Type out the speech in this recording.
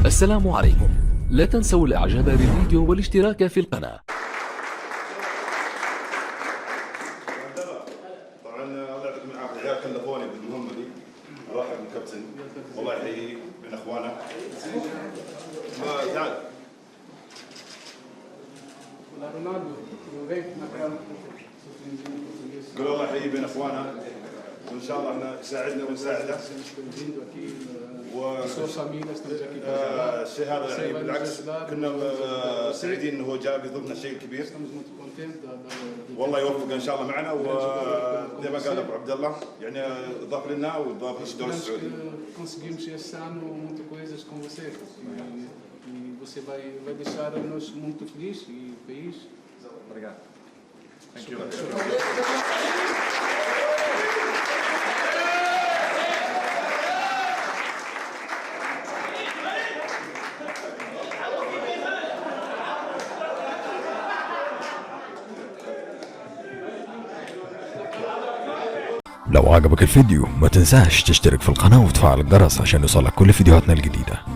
السلام عليكم. لا تنسوا الاعجاب بالفيديو والاشتراك في القناة. طبعا الله يعطيكم العافيه، العيال كلفوني بالمهمه دي. ارحب بالكابتن والله يحييه بين اخوانه. تعال قول الله يحييه بين اخوانه، وان شاء الله انه يساعدنا ونساعده. الشيء هذا يعني بالعكس كنا سعيدين انه هو جاء بيضيفنا شيء كبير. والله يوفقه ان شاء الله معنا، وزي ما قال ابو عبد الله يعني اضاف لنا واضاف للدوري السعودي. Conseguimos este ano muita coisas com você e você vai deixar-nos muito feliz e o país. Obrigado. Thank you. لو عجبك الفيديو ما تنساش تشترك في القناة وتفعل الجرس عشان يوصلك كل فيديوهاتنا الجديدة.